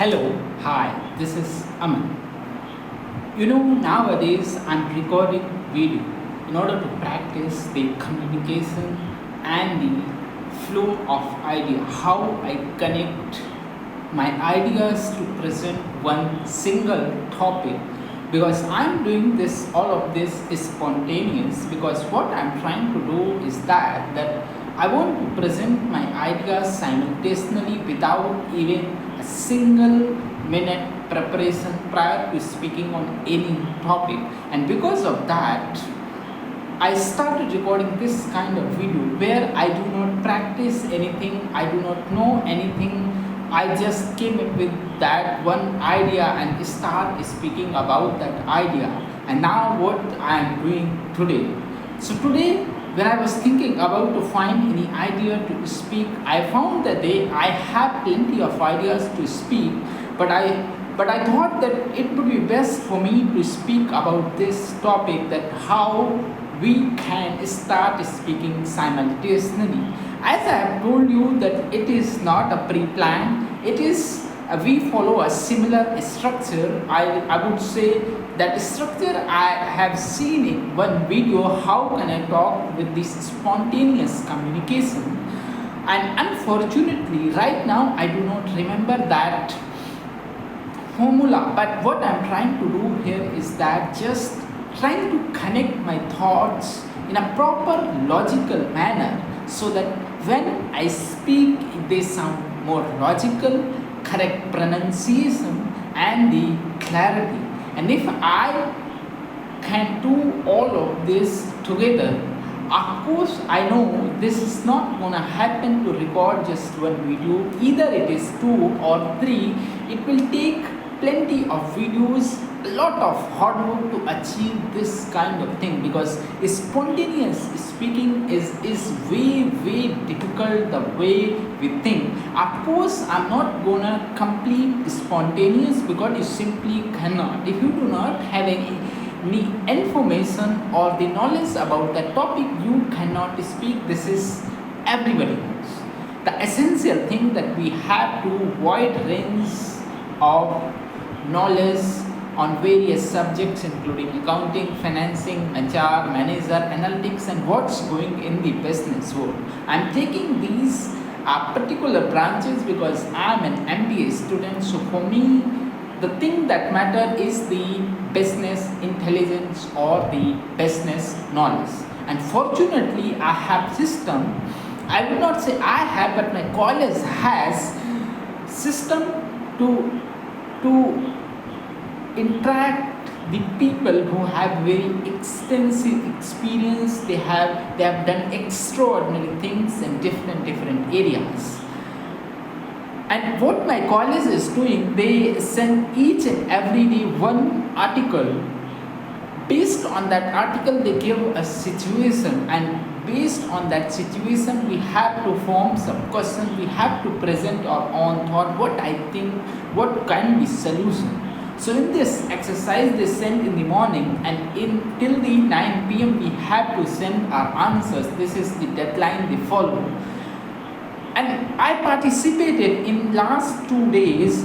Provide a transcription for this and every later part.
Hello, hi, this is Aman. Nowadays I'm recording video in order to practice the communication and the flow of idea, how I connect my ideas to present one single topic because I'm doing this, all of this is spontaneous because what I'm trying to do is that I want to present my ideas simultaneously without even a single minute preparation prior to speaking on any topic. And because of that, I started recording this kind of video where I do not practice anything, I do not know anything. I just came up with that one idea and start speaking about that idea. And now what I am doing today. So today when I was thinking about to find any idea to speak, I found that I have plenty of ideas to speak, but I thought that it would be best for me to speak about this topic, that how we can start speaking simultaneously. As I have told you that it is not a pre-plan, it is we follow a similar structure. I would say that structure I have seen in one video, how can I talk with this spontaneous communication. And unfortunately right now I do not remember that formula, but what I'm trying to do here is that just trying to connect my thoughts in a proper logical manner so that when I speak they sound more logical, correct pronunciation and the clarity. And if I can do all of this together, of course I know this is not gonna happen to record just one video, either it is two or three. It will take plenty of videos, a lot of hard work to achieve this kind of thing, because spontaneous speaking is way difficult the way we think. Of course I'm not gonna complete spontaneous because you simply cannot. If you do not have any information or the knowledge about the topic, you cannot speak. This is everybody knows. The essential thing that we have to wide range of knowledge on various subjects including accounting, financing, HR, manager, analytics and what's going in the business world. I'm taking these particular branches because I'm an MBA student, so for me the thing that matter is the business intelligence or the business knowledge. And fortunately I have system, I would not say I have, but my college has system to interact the people who have very extensive experience. They have done extraordinary things in different areas. And what my college is doing, they send each and every day one article. Based on that article they give a situation, and based on that situation we have to form some question, we have to present our own thought, what I think, what can be solution. So in this exercise they send in the morning, and in till the 9 p.m. we have to send our answers. This is the deadline they follow. And I participated in last 2 days.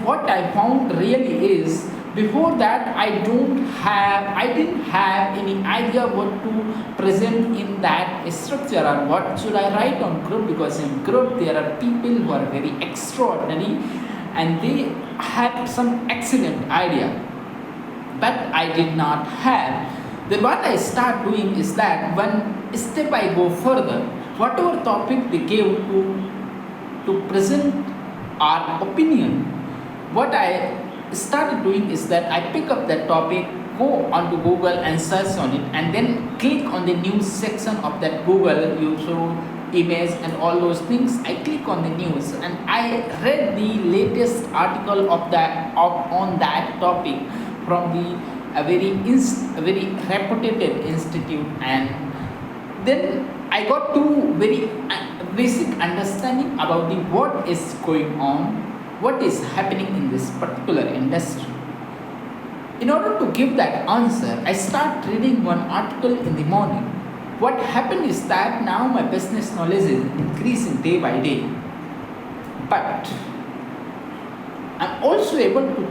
What I found really is, before that I didn't have any idea what to present in that structure or what should I write on group, because in group there are people who are very extraordinary and they had some excellent idea, but I did not have. Then what I start doing is that one step I go further, whatever topic they gave to present our opinion, what I started doing is that I pick up that topic, go onto Google and search on it, and then click on the news section of that Google, YouTube, image and all those things. I click on the news and I read the latest article of that on that topic from a very reputed institute, and then I got to very basic understanding about the what is going on, what is happening in this particular industry. In order to give that answer, I start reading one article in the morning. What happened is that now my business knowledge is increasing day by day, but I'm also able to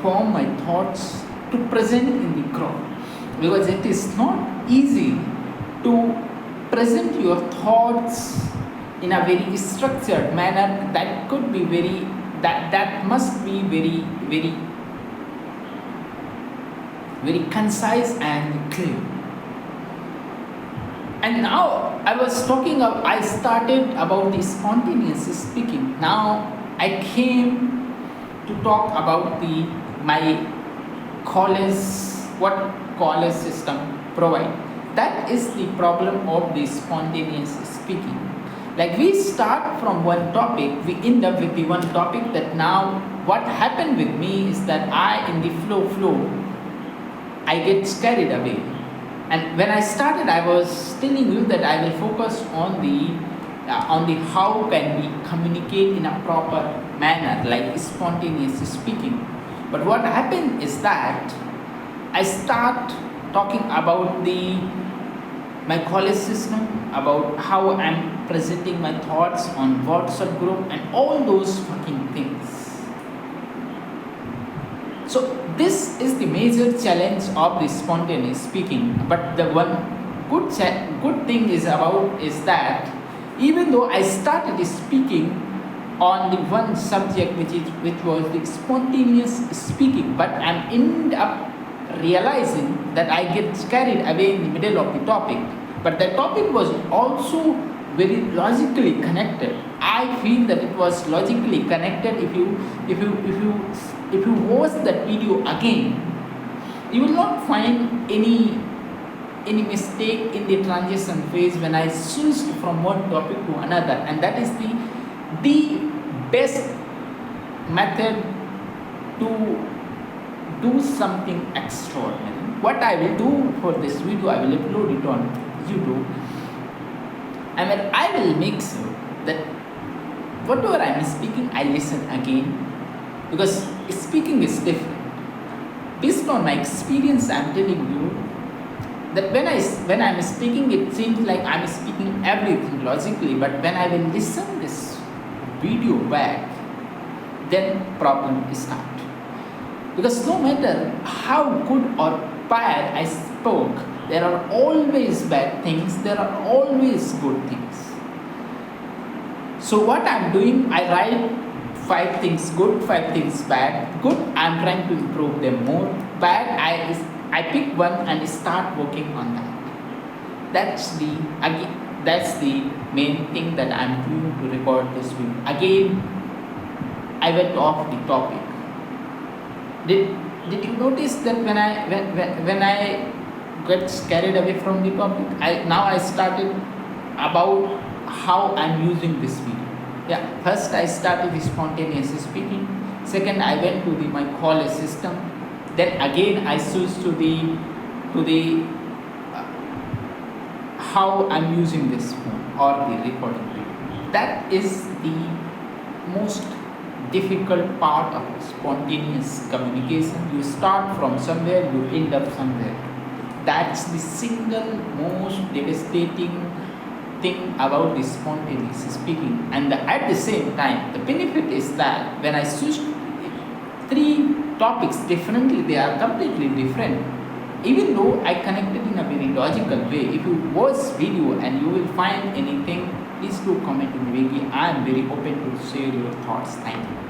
form my thoughts to present in the crowd, because it is not easy to present your thoughts in a very structured manner. That could be very, that must be very very concise and clear. And now I started about the spontaneous speaking. Now I came to talk about my college, what college system provide. That is the problem of the spontaneous speaking. Like, we start from one topic, we end up with the one topic. That now what happened with me is that I, in the flow, I get carried away. And when I started, I was telling you that I will focus on the how can we communicate in a proper manner, like spontaneous speaking. But what happened is that I start talking about my college system, about how I'm presenting my thoughts on WhatsApp group and all those fucking things. So this is the major challenge of the spontaneous speaking. But the one good thing is that even though I started speaking on the one subject which was the spontaneous speaking, but I'm end up realizing that I get carried away in the middle of the topic. But the topic was also very logically connected. I feel that it was logically connected. If you watch that video again, you will not find any mistake in the transition phase when I switched from one topic to another. And that is the best method to do something extraordinary. What I will do for this video, I will upload it on YouTube, and I will make sure that whatever I am speaking, I listen again, because speaking is different. Based on my experience, I am telling you that when I am speaking, it seems like I am speaking everything logically, but when I will listen this video back, then problem start. Because no matter how good or bad I spoke, there are always bad things, there are always good things. So what I'm doing, I write 5 things good, 5 things bad. Good, I'm trying to improve them more. Bad, I pick one and start working on that. That's the main thing that I'm doing to record this video. Again, I went off the topic. Did you notice that when I get carried away from the topic, I started about how I'm using this video. Yeah, first I started with spontaneous speaking. Second, I went to my college system. Then again I switched to the how I'm using this phone or the recording video. That is the most difficult part of spontaneous communication. You start from somewhere, you end up somewhere. That's the single most devastating thing about the spontaneous speaking. And at the same time, the benefit is that when I switch 3 topics differently, they are completely different. Even though I connected in a very logical way, if you watch video and you will find anything, please do comment in the video. I am very open to share your thoughts. Thank you.